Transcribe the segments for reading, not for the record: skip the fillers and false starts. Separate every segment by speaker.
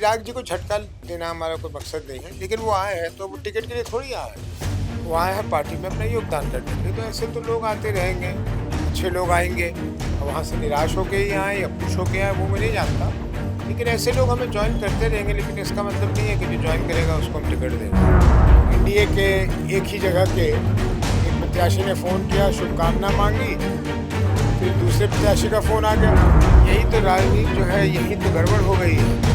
Speaker 1: चिराग जी को झटका देना हमारा कोई मकसद नहीं है, लेकिन वो आए हैं तो वो टिकट के लिए थोड़ी आए हैं। वो आए हैं पार्टी में अपना योगदान करने के लिए। तो ऐसे तो लोग आते रहेंगे, अच्छे लोग आएंगे और वहाँ से निराश होके ही आए या खुश होके आए वो मैं नहीं जानता, लेकिन ऐसे लोग हमें ज्वाइन करते रहेंगे। लेकिन इसका मतलब नहीं है कि जो ज्वाइन करेगा उसको हम टिकट देंगे। एनडीए के एक ही जगह के एक प्रत्याशी ने फ़ोन किया, शुभकामना मांगी, फिर दूसरे प्रत्याशी का फ़ोन आ गया। यही तो राजनीति जो है, यही तो गड़बड़ हो गई है।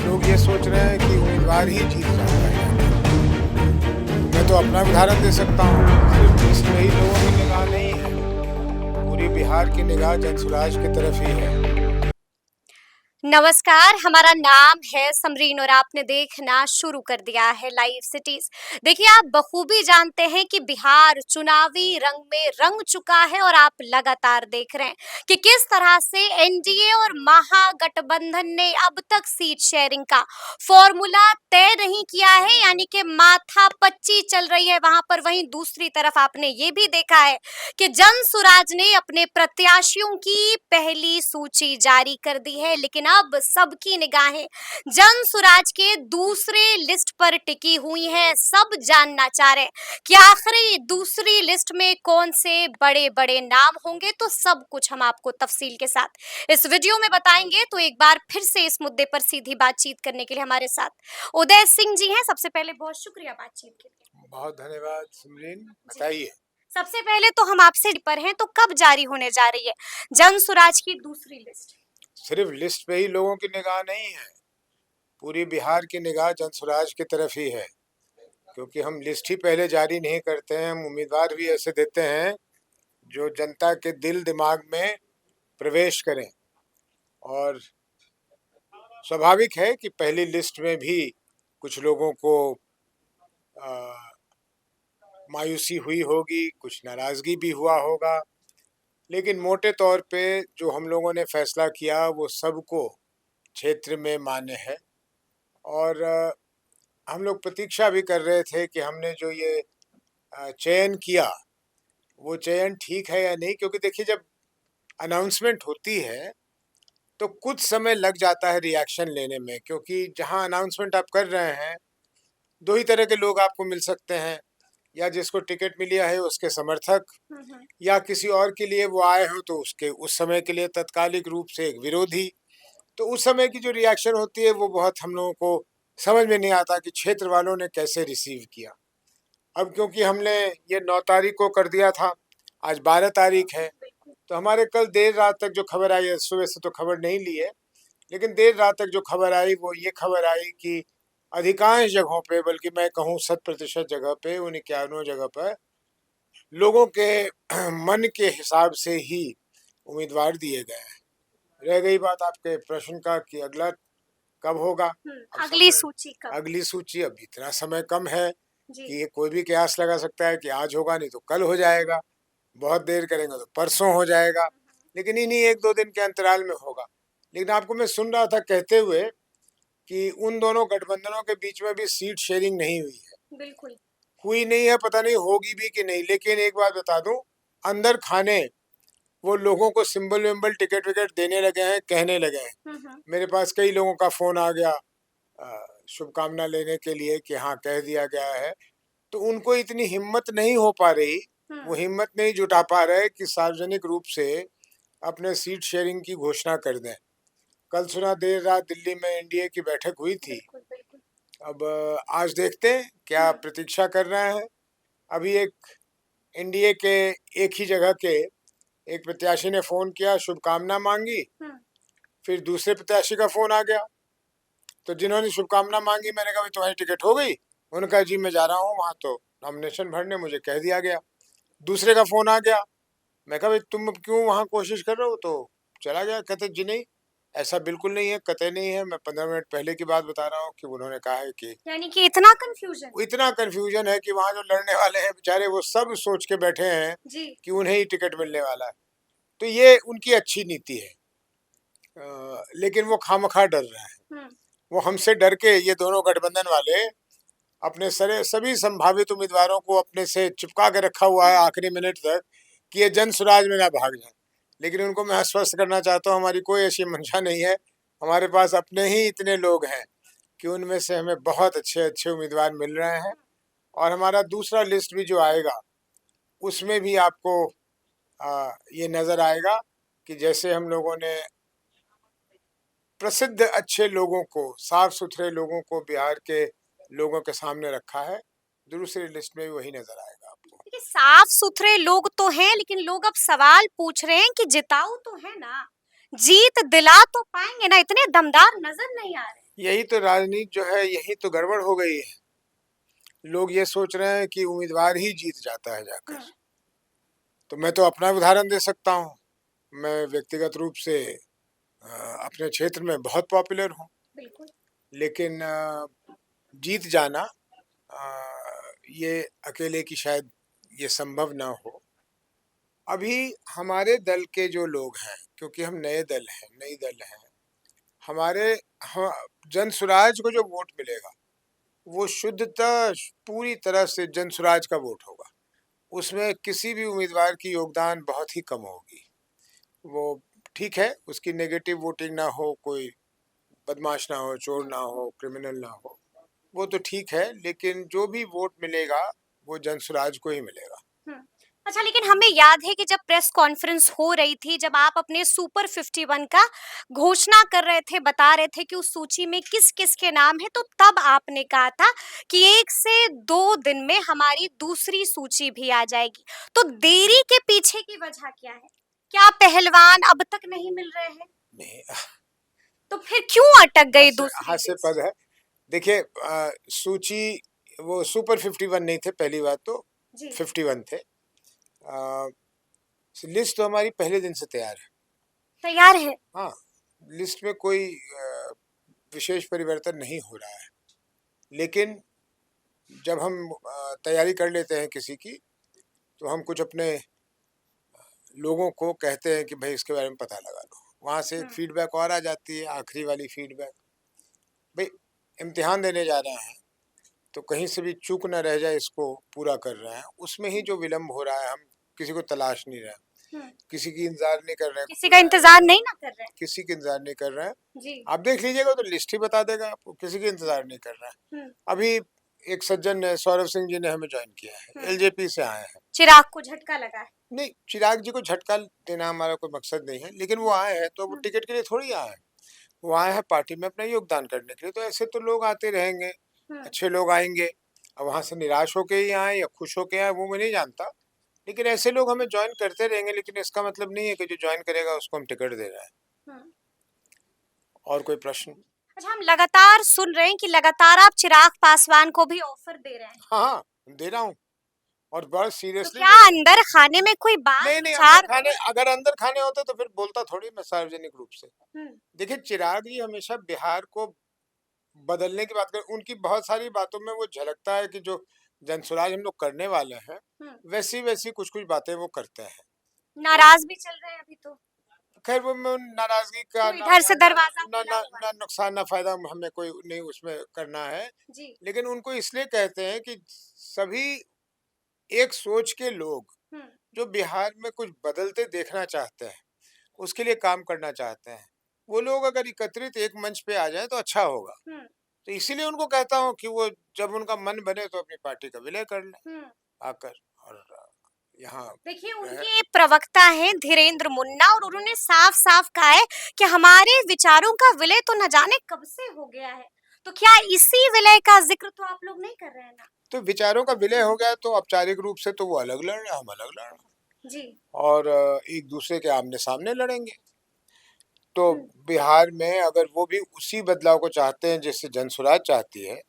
Speaker 1: लोग ये सोच रहे हैं कि उम्मीदवार ही जीत जाता है। मैं तो अपना उदाहरण दे सकता हूँ, सिर्फ लिस्ट में ही लोगों की निगाह नहीं है, पूरी बिहार की निगाह जनसुराज की तरफ ही है।
Speaker 2: नमस्कार, हमारा नाम है समरीन और आपने देखना शुरू कर दिया है लाइव सिटीज। देखिए, आप बखूबी जानते हैं कि बिहार चुनावी रंग में रंग चुका है और आप लगातार देख रहे हैं कि किस तरह से एनडीए और महागठबंधन ने अब तक सीट शेयरिंग का फॉर्मूला तय नहीं किया है, यानी कि माथा पच्ची चल रही है वहां पर। वहीं दूसरी तरफ आपने ये भी देखा है कि जनसुराज ने अपने प्रत्याशियों की पहली सूची जारी कर दी है, लेकिन अब सबकी निगाहें जनसुराज के दूसरे लिस्ट पर टिकी हुई हैं। सब जानना चाह रहे हैं कि आखिर दूसरी लिस्ट में कौन से बड़े बड़े नाम होंगे। तो सब कुछ हम आपको तफसील के साथ इस वीडियो में बताएंगे। तो एक बार फिर से इस मुद्दे पर सीधी बातचीत करने के लिए हमारे साथ उदय सिंह जी हैं। सबसे पहले बहुत शुक्रिया बातचीत के लिए।
Speaker 1: बहुत धन्यवाद सिमरन, बताइए।
Speaker 2: सबसे पहले तो हम आपसे पर हैं, तो कब जारी होने जा रही है जनसुराज की दूसरी लिस्ट?
Speaker 1: सिर्फ लिस्ट पे ही लोगों की निगाह नहीं है, पूरी बिहार की निगाह जनसुराज की तरफ ही है। क्योंकि हम लिस्ट ही पहले जारी नहीं करते हैं, हम उम्मीदवार भी ऐसे देते हैं जो जनता के दिल दिमाग में प्रवेश करें। और स्वाभाविक है कि पहली लिस्ट में भी कुछ लोगों को मायूसी हुई होगी, कुछ नाराज़गी भी हुआ होगा, लेकिन मोटे तौर पे जो हम लोगों ने फैसला किया वो सबको क्षेत्र में मान्य है। और हम लोग प्रतीक्षा भी कर रहे थे कि हमने जो ये चयन किया वो चयन ठीक है या नहीं, क्योंकि देखिए जब अनाउंसमेंट होती है तो कुछ समय लग जाता है रिएक्शन लेने में, क्योंकि जहां अनाउंसमेंट आप कर रहे हैं दो ही तरह के लोग आपको मिल सकते हैं, या जिसको टिकट मिला है उसके समर्थक, या किसी और के लिए वो आए हो तो उसके उस समय के लिए तत्कालिक रूप से एक विरोधी। तो उस समय की जो रिएक्शन होती है वो बहुत हम लोगों को समझ में नहीं आता कि क्षेत्र वालों ने कैसे रिसीव किया। अब क्योंकि हमने ये 9 तारीख को कर दिया था, आज 12 तारीख है, तो हमारे कल देर रात तक जो खबर आई है, सुबह से तो खबर नहीं ली है, लेकिन देर रात तक जो खबर आई वो ये खबर आई कि अधिकांश जगहों पे, बल्कि मैं कहूँ 100% जगह पे, उन 51 जगह पर लोगों के मन के हिसाब से ही उम्मीदवार दिए गए हैं। रह गई बात आपके प्रश्न का कि अगला कब होगा,
Speaker 2: अगली सूची कब?
Speaker 1: अगली सूची अब इतना समय कम है
Speaker 2: जी।
Speaker 1: कि ये कोई भी कयास लगा सकता है कि आज होगा, नहीं तो कल हो जाएगा, बहुत देर करेंगे तो परसों हो जाएगा, लेकिन इन्हीं 1-2 दिन के अंतराल में होगा। लेकिन आपको मैं सुन रहा था कहते हुए कि उन दोनों गठबंधनों के बीच में भी सीट शेयरिंग नहीं हुई है।
Speaker 2: बिल्कुल
Speaker 1: हुई नहीं है, पता नहीं होगी भी कि नहीं। लेकिन एक बात बता दूं, अंदर खाने वो लोगों को सिंबल विम्बल टिकट विकेट देने लगे हैं, कहने लगे हैं। मेरे पास कई लोगों का फोन आ गया शुभकामना लेने के लिए कि हाँ कह दिया गया है। तो उनको इतनी हिम्मत नहीं हो पा रही, वो हिम्मत नहीं जुटा पा रहे कि सार्वजनिक रूप से अपने सीट शेयरिंग की घोषणा कर दें। कल सुना देर रात दिल्ली में एनडीए की बैठक हुई थी। अब आज देखते हैं क्या प्रतीक्षा कर रहे हैं। अभी एक एनडीए के एक ही जगह के एक प्रत्याशी ने फोन किया, शुभकामना मांगी, फिर दूसरे प्रत्याशी का फोन आ गया। तो जिन्होंने शुभकामना मांगी, मैंने कहा तुम्हारी टिकट हो गई? उन्होंने कहा जी मैं जा रहा हूँ वहाँ तो नॉमिनेशन भरने, मुझे कह दिया गया। दूसरे का फोन आ गया, मैं कहा भाई तुम अब क्यों वहाँ कोशिश कर रहे हो? तो चला गया। कहते जी नहीं, ऐसा बिल्कुल नहीं है, कतई नहीं है, मैं 15 मिनट पहले की बात बता रहा हूँ कि उन्होंने कहा है कि,
Speaker 2: यानी कि इतना
Speaker 1: कंफ्यूजन है कि वहाँ जो लड़ने वाले हैं बेचारे वो सब सोच के बैठे हैं
Speaker 2: जी।
Speaker 1: कि उन्हें ही टिकट मिलने वाला है। तो ये उनकी अच्छी नीति है, लेकिन वो खामखा डर रहे हैं। वो हमसे डर के, ये दोनों गठबंधन वाले अपने सारे सभी संभावित उम्मीदवारों को अपने से चिपका के रखा हुआ है आखिरी मिनट तक कि ये जनसुराज में ना भाग जाए। लेकिन उनको मैं आश्वस्त करना चाहता हूँ हमारी कोई ऐसी मंशा नहीं है, हमारे पास अपने ही इतने लोग हैं कि उनमें से हमें बहुत अच्छे-अच्छे उम्मीदवार मिल रहे हैं और हमारा दूसरा लिस्ट भी जो आएगा, उसमें भी आपको ये नज़र आएगा कि जैसे हम लोगों ने प्रसिद्ध अच्छे लोगों को, साफ-सुथरे लोगों को बिहार के लोगों के सामने रखा है, दूसरी लिस्ट में भी वही नज़र आएगा आपको।
Speaker 2: देखिए साफ-सुथरे लोग तो हैं, लेकिन लोग अब सवाल पूछ रहे हैं कि जिताऊ तो है ना? जीत दिला तो पाएँगे ना? इतने दमदार नज़र नहीं आ रहे।
Speaker 1: यही तो राजनीति जो है, यही तो गड़बड़ हो गई है। लोग ये सोच रहे हैं कि उम्मीदवार ही जीत जाता है जाकर।
Speaker 2: हुँ,
Speaker 1: तो मैं तो अपना उदाहरण दे सकता हूँ। मैं व्यक्तिगत रूप से अपने क्षेत्र में बहुत पॉपुलर हूँ,
Speaker 2: बिल्कुल।
Speaker 1: लेकिन जीत जाना ये अकेले की शायद ये संभव ना हो। अभी हमारे दल के जो लोग हैं, क्योंकि हम नए दल हैं, नई दल हैं, हमारे ह जनसुराज को जो वोट मिलेगा, वो शुद्धतः पूरी तरह से जनसुराज का वोट होगा। उसमें किसी भी उम्मीदवार की योगदान बहुत ही कम होगी। वो ठीक है, उसकी नेगेटिव वोटिंग ना हो, कोई बदमाश ना हो, चोर ना हो, क्रिमिनल ना हो, वो तो ठीक है, लेकिन जो भी वोट मिलेगा, वो जनसुराज को ही मिलेगा।
Speaker 2: हुँ। अच्छा, लेकिन हमें याद है कि जब प्रेस कॉन्फ्रेंस हो रही थी, जब आप अपने सुपर 51 का घोषणा कर रहे थे, बता रहे थे कि उस सूची में किस-किस के नाम हैं, तो तब आपने कहा था कि 1 से 2 दिन में हमारी दूसरी सूची भी आ जाएगी। तो देरी के पीछे की वजह क्या है? क्या पहलवान अब तक नहीं मिल रहे हैं?
Speaker 1: नहीं,
Speaker 2: तो फिर क्यों अटक गई दूसरी लिस्ट?
Speaker 1: हास्यास्पद है। देखिए सूची वो सुपर 51 नहीं थे पहली बात तो,
Speaker 2: जी,
Speaker 1: 51 थे। लिस्ट तो हमारी पहले दिन से तैयार है।
Speaker 2: तैयार है।
Speaker 1: हाँ, लिस्ट में कोई विशेष परिवर्तन नहीं हो रहा है। लेकिन जब हम तैयारी कर लेते हैं किसी की, तो हम कुछ अपने लोगों को कहते हैं कि भाई इसके बारे में पता लगा लो। वहाँ से एक
Speaker 2: हुँ,
Speaker 1: फीडबैक और आ जाती है, आखिरी वाली फीडबैक। भाई इम्तिहान देने जा रहे हैं, तो कहीं से भी चूक ना रह जाए इसको पूरा कर रहे हैं। उसमें ही जो विलम्ब हो रहा है, हम किसी को तलाश नहीं रहे हैं,
Speaker 2: हुँ।
Speaker 1: किसी की इंतज़ार नहीं कर रहे हैं,
Speaker 2: किसी का इंतज़ार नहीं ना कर रहे हैं।
Speaker 1: किसी की इंतज़ार नहीं कर रहे हैं।
Speaker 2: जी।
Speaker 1: आप देख लीजिएगा तो लिस्ट ही बता देगा आपको, किसी की इंतज़ार नहीं कर रहा है।
Speaker 2: हुँ,
Speaker 1: अभी एक सज्जन ने, सौरभ सिंह जी ने हमें जॉइन किया है,
Speaker 2: हुँ।
Speaker 1: एलजेपी से आए हैं।
Speaker 2: चिराग को झटका लगा है।
Speaker 1: नहीं, चिराग जी को झटका देना हमारा कोई मकसद नहीं है, लेकिन वो आए हैं तो वो
Speaker 2: हुँ,
Speaker 1: टिकट के लिए थोड़ी आए हैं। वो आए हैं पार्टी में अपना योगदान करने के लिए, तो ऐसे तो लोग आते रहेंगे,
Speaker 2: हुँ।
Speaker 1: अच्छे लोग आएँगे। अब वहाँ से निराश होके ही आएँ या खुश होके आएँ वो मैं नहीं जानता, लेकिन ऐसे लोग हमें जॉइन करते रहेंगे, लेकिन इसका मतलब नहीं है कि जो जॉइन करेगा उसको हम टिकट दे रहे हैं।
Speaker 2: हुँ।
Speaker 1: और कोई प्रश्न?
Speaker 2: अच्छा, हम लगातार सुन रहे हैं कि लगातार आप चिराग पासवान को भी ऑफ़र दे रहे हैं।
Speaker 1: हाँ, हाँ, दे रहा हूँ और बड़ा
Speaker 2: तो
Speaker 1: सीरियसली
Speaker 2: क्या
Speaker 1: दे रहा हूँ।
Speaker 2: अंदर खाने में कोई बात
Speaker 1: नहीं, नहीं,
Speaker 2: विचार है?
Speaker 1: अगर अंदर खाने होते तो फिर बोलता थोड़ी मैं सार्वजनिक रूप से।
Speaker 2: हुँ,
Speaker 1: देखिए, चिराग जी हमेशा बिहार को बदलने की बात करें, उनकी बहुत सारी बातों में वो झलकता है कि जो जनसुराज हम लोग करने वाले हैं,
Speaker 2: हुँ।
Speaker 1: वैसी-वैसी कुछ-कुछ बातें वो करते हैं। तो
Speaker 2: नाराज़ भी चल रहे हैं अभी तो।
Speaker 1: खैर वो मैं उन नाराज़गी का
Speaker 2: तो इधर से दरवाज़ा
Speaker 1: ना
Speaker 2: खुला
Speaker 1: ना
Speaker 2: हुआ है।
Speaker 1: ना नुकसान ना फ़ायदा हमें कोई नहीं उसमें करना है।
Speaker 2: जी।
Speaker 1: लेकिन उनको इसलिए कहते हैं कि सभी एक सोच के लोग,
Speaker 2: हुँ,
Speaker 1: जो बिहार में कुछ बदलते देखना चाहते हैं, उसके लिए काम करना चाहते हैं, वो लोग अगर एकत्रित एक मंच पे आ जाएँ तो अच्छा होगा।
Speaker 2: हुँ,
Speaker 1: तो इसीलिए उनको कहता हूँ कि वो जब उनका मन बने तो अपनी पार्टी का विलय कर लें
Speaker 2: हुँ।
Speaker 1: आकर और यहाँ
Speaker 2: देखिए,
Speaker 1: रहे।
Speaker 2: उनके एक प्रवक्ता हैं धीरेन्द्र मुन्ना और उन्होंने साफ-साफ कहा है कि हमारे विचारों का विलय तो न जाने कब से हो गया है। तो क्या इसी विलय का ज़िक्र तो आप लोग नहीं कर रहे हैं ना?
Speaker 1: तो विचारों का विलय हो गया तो औपचारिक रूप से तो वो अलग लड़ रहे हैं, हम अलग लड़ रहे हैं
Speaker 2: जी।
Speaker 1: और एक दूसरे के आमने-सामने लड़ेंगे। तो
Speaker 2: हुँ,
Speaker 1: बिहार में अगर वो भी उसी बदलाव को चाहते हैं जैसे जनसुराज चाहती है,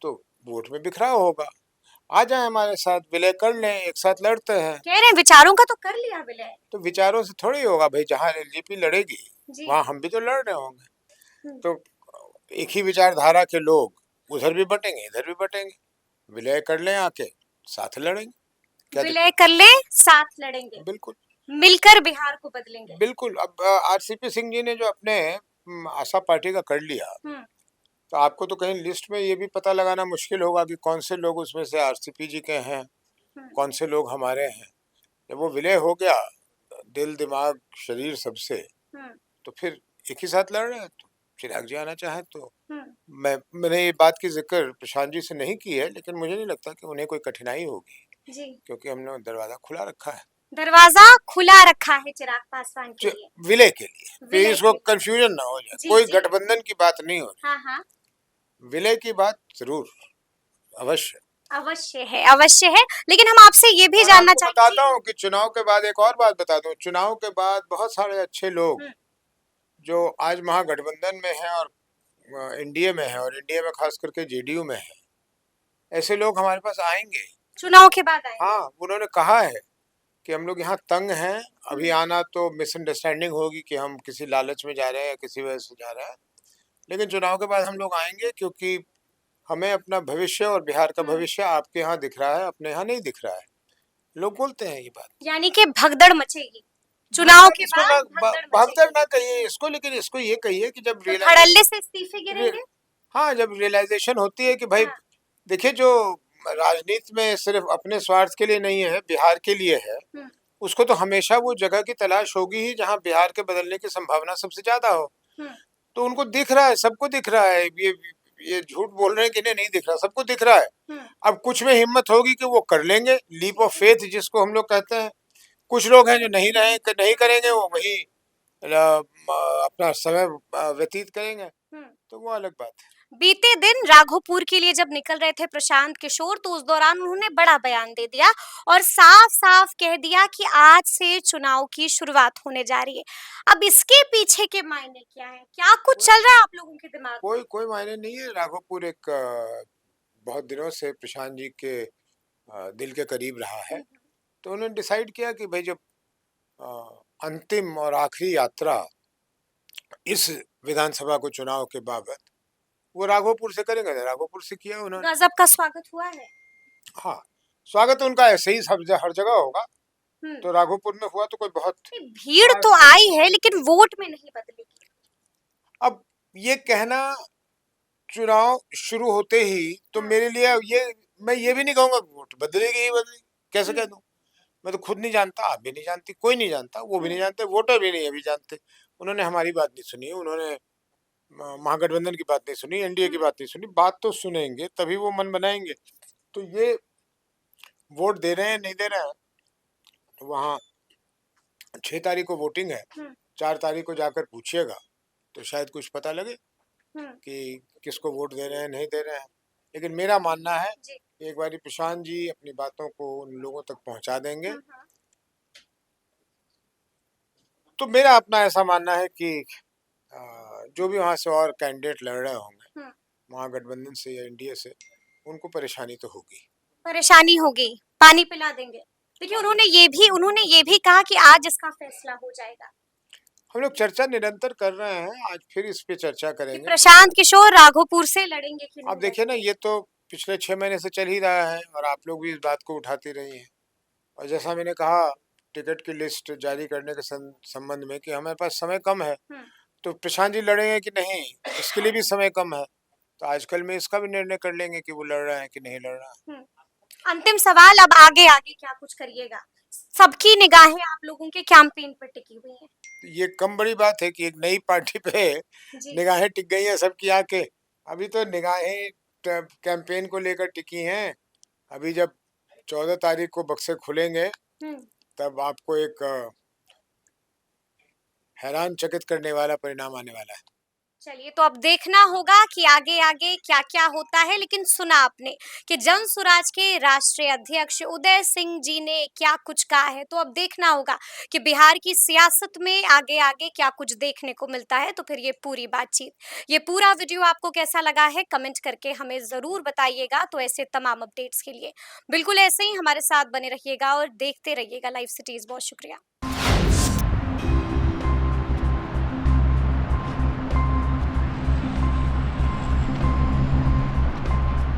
Speaker 1: तो वोट में बिखराव होगा। आ जाएँ हमारे साथ, विलय कर लें, एक साथ लड़ते हैं।
Speaker 2: कह रहे हैं विचारों का तो कर लिया विलय।
Speaker 1: तो विचारों से थोड़ी होगा भई, जहाँ एलजेपी लड़ेगी,
Speaker 2: जी।
Speaker 1: वहाँ हम भी तो लड़ रहे होंगे।
Speaker 2: हुँ।
Speaker 1: तो एक ही विचारधारा के लोग उधर भी बटेंगे, इधर भी बटेंगे। विलय कर लें आके, साथ लड़ेंगे, क्या
Speaker 2: विलय
Speaker 1: दिक्कत?
Speaker 2: कर लें, साथ लड़ेंगे।
Speaker 1: बिल्कुल,
Speaker 2: मिलकर बिहार को बदलेंगे।
Speaker 1: बिल्कुल। अब आरसीपी सिंह जी ने जो अपने आशा पार्टी का कर लिया,
Speaker 2: हुँ,
Speaker 1: तो आपको तो कहीं लिस्ट में ये भी पता लगाना मुश्किल होगा कि कौन से लोग उसमें से आरसीपी जी के हैं,
Speaker 2: हुँ,
Speaker 1: कौन से लोग हमारे हैं। जब वो विलय हो गया, दिल, दिमाग, शरीर सबसे,
Speaker 2: हुँ।
Speaker 1: तो फिर एक ही साथ लड़ रहे हैं, तो चिराग जी आना चाहें तो
Speaker 2: हम्म,
Speaker 1: मैंने ये बात की जिक्र प्रशांत जी से नहीं की है, लेकिन मुझे नहीं लगता कि उन्हें कोई कठिनाई होगी,
Speaker 2: जी।
Speaker 1: क्योंकि हमने दरवाजा खुला रखा है
Speaker 2: दरवाजा खुला रखा है चिराग पासवान के लिए,
Speaker 1: विलय के लिए, कि
Speaker 2: विलय
Speaker 1: इसको
Speaker 2: के लिए।
Speaker 1: कंफ्यूजन ना हो जाए,
Speaker 2: जी
Speaker 1: कोई
Speaker 2: जी।
Speaker 1: गठबंधन की बात नहीं हो
Speaker 2: हाँ हाँ,
Speaker 1: रही, विलय की बात जरूर, अवश्य।
Speaker 2: अवश्य है, लेकिन हम आपसे ये भी
Speaker 1: और
Speaker 2: जानना
Speaker 1: आपको
Speaker 2: चाहेंगे।
Speaker 1: बताता हूँ कि चुनाव के बाद एक और बात बता दूं, चुनाव के बाद बहुत सारे अच्छे लोग
Speaker 2: हम्म,
Speaker 1: जो आज महागठबंधन में हैं और एनडीए में है, और एनडीए में खास करके जेडीयू में है, ऐसे लोग हमारे पास आएंगे।
Speaker 2: चुनाव के बाद आएंगे।
Speaker 1: हाँ, उन्होंने कहा है कि हम लोग यहाँ तंग हैं, अभी
Speaker 2: हम्म,
Speaker 1: आना तो मिसअंडरस्टैंडिंग होगी कि हम किसी लालच में जा रहे हैं या किसी वजह से जा रहे हैं, लेकिन चुनाव के बाद हम लोग आएंगे, क्योंकि हमें अपना भविष्य और बिहार का
Speaker 2: हम्म।
Speaker 1: भविष्य आपके यहाँ दिख रहा है, अपने यहाँ नहीं दिख रहा है। लोग बोलते हैं ये बात।
Speaker 2: यानी कि भगदड़ मचेगी, चुनाव
Speaker 1: भगदड़
Speaker 2: के
Speaker 1: इसको
Speaker 2: बाद
Speaker 1: ना,
Speaker 2: भगदड़
Speaker 1: भगदड़
Speaker 2: मचेगी।
Speaker 1: ना कहिए इसको, लेकिन इसको ये कहिए कि जब
Speaker 2: तो धड़ल्ले से इस्तीफे गिरेंगे।
Speaker 1: हाँ, जब रियलाइजेशन होती है कि भाई
Speaker 2: हाँ।
Speaker 1: देखिए, जो राजनीति में सिर्फ अपने स्वार्थ के लिए नहीं है, बिहार के लिए है,
Speaker 2: हम्म,
Speaker 1: उसको तो हमेशा वो जगह की तलाश होगी ही जहां बिहार के बदलने की संभावना सबसे ज्यादा हो।
Speaker 2: हम्म,
Speaker 1: तो उनको दिख रहा है, सबको दिख रहा है, ये झूठ बोल रहे हैं कि इन्हें नहीं दिख रहा, सबको दिख रहा है।
Speaker 2: हम्म।
Speaker 1: अब कुछ में हिम्मत होगी कि वो कर लेंगे, लीप ऑफ फेथ जिसको हम लोग कहते हैं। कुछ लोग हैं जो नहीं करेंगे, वो वही अपना समय व्यतीत करेंगे,
Speaker 2: हम्म।
Speaker 1: तो वो अलग बात है।
Speaker 2: बीते दिन राघोपुर के लिए जब निकल रहे थे प्रशांत किशोर, तो उस दौरान उन्होंने बड़ा बयान दे दिया और साफ साफ कह दिया कि आज से चुनाव की शुरुआत होने जा रही है। अब इसके पीछे के मायने क्या है, क्या कुछ चल रहा है आप लोगों के दिमाग में?
Speaker 1: कोई कोई मायने नहीं है। राघोपुर एक बहुत दिनों से प्रशांत जी के दिल के करीब रहा है, तो उन्होंने डिसाइड किया कि भाई जब अ, अंतिम और आखिरी यात्रा इस विधानसभा को चुनाव के बाबत वो राघोपुर से करेंगे, तो राघोपुर से किया उन्होंने।
Speaker 2: गजब का स्वागत हुआ है।
Speaker 1: हाँ, स्वागत उनका ऐसे ही सब हर जगह होगा,
Speaker 2: हम्म।
Speaker 1: तो राघोपुर में हुआ तो कोई बहुत
Speaker 2: भीड़
Speaker 1: खास
Speaker 2: तो
Speaker 1: नहीं।
Speaker 2: आई है, लेकिन वोट में नहीं बदलेगी।
Speaker 1: अब ये कहना चुनाव शुरू होते ही, तो
Speaker 2: हाँ।
Speaker 1: मेरे लिए ये, मैं ये भी नहीं कहूंगा कि वोट बदलेगी ही बदलेगी, कैसे कह
Speaker 2: हम्म,
Speaker 1: दूं। मैं तो खुद नहीं जानता, आप भी नहीं जानती, कोई नहीं जानता, वो भी नहीं
Speaker 2: हम्म,
Speaker 1: जानते, वोटर भी नहीं अभी जानते। उन्होंने हमारी बात नहीं सुनी, उन्होंने महागठबंधन की बात नहीं सुनी, एनडीए की
Speaker 2: हम्म,
Speaker 1: बात नहीं सुनी। बात तो सुनेंगे तभी वो मन बनाएंगे। तो ये वोट दे रहे हैं नहीं दे रहे हैं, तो वहाँ 6 तारीख को वोटिंग है,
Speaker 2: हम्म,
Speaker 1: 4 तारीख को जाकर पूछिएगा तो शायद कुछ पता लगे
Speaker 2: हम्म।
Speaker 1: कि किसको वोट दे रहे हैं नहीं दे रहे हैं। लेकिन मेरा मानना है
Speaker 2: जी।
Speaker 1: कि एक बारी प्रशांत जी अपनी बातों को उन लोगों तक पहुंचा देंगे,
Speaker 2: हम्म,
Speaker 1: तो मेरा अपना ऐसा मानना है कि जो भी वहाँ से और कैंडिडेट लड़ रहे होंगे
Speaker 2: हम्म।
Speaker 1: महागठबंधन से या एनडीए से, उनको परेशानी तो होगी।
Speaker 2: परेशानी होगी, पानी पिला देंगे। देखिए, उन्होंने ये भी कहा कि आज इसका फैसला हो जाएगा
Speaker 1: हम लोग चर्चा निरंतर कर रहे हैं, आज फिर इस पे चर्चा
Speaker 2: कि
Speaker 1: करेंगे।
Speaker 2: प्रशांत किशोर राघोपुर से लड़ेंगे कि
Speaker 1: आप
Speaker 2: नहीं
Speaker 1: देखिए ना,
Speaker 2: लड़ेंगे।
Speaker 1: ये तो पिछले 6 महीने से चल ही रहा है, और आप लोग भी इस बात को उठाती रही हैं। और जैसा मैंने कहा टिकट की लिस्ट जारी करने के संबंध में कि हमारे पास समय कम है,
Speaker 2: हम्म,
Speaker 1: तो प्रशांत जी लड़ेंगे कि नहीं, इसके लिए भी समय कम है। तो आजकल में इसका भी निर्णय कर लेंगे कि वो लड़ रहा है कि नहीं लड़ रहा है।
Speaker 2: हम्म। अंतिम सवाल, अब आगे आगे क्या कुछ करिएगा? सबकी निगाहें आप लोगों के कैंपेन पर टिकी हुई हैं।
Speaker 1: तो ये कम बड़ी बात है कि एक नई पार्टी पे
Speaker 2: जी।
Speaker 1: निगाहें टिक गई हैं सबकी आके। अभी तो निगाहें कैंपेन को लेकर टिकी हैं। अभी जब 14 तारीख को बक्से खुलेंगे,
Speaker 2: हम्म।
Speaker 1: तब आपको एक हैरान चकित करने वाला परिणाम आने वाला है।
Speaker 2: चलिए, तो अब देखना होगा कि आगे आगे क्या क्या होता है। लेकिन सुना आपने कि जन सुराज के राष्ट्रीय अध्यक्ष उदय सिंह जी ने क्या कुछ कहा है, तो अब देखना होगा कि बिहार की सियासत में आगे आगे क्या कुछ देखने को मिलता है। तो फिर ये पूरी बातचीत, ये पूरा वीडियो आपको कैसा लगा है, कमेंट करके हमें जरूर बताइएगा। तो ऐसे तमाम अपडेट्स के लिए बिल्कुल ऐसे ही हमारे साथ बने रहिएगा और देखते रहिएगा लाइव सिटीज। बहुत शुक्रिया।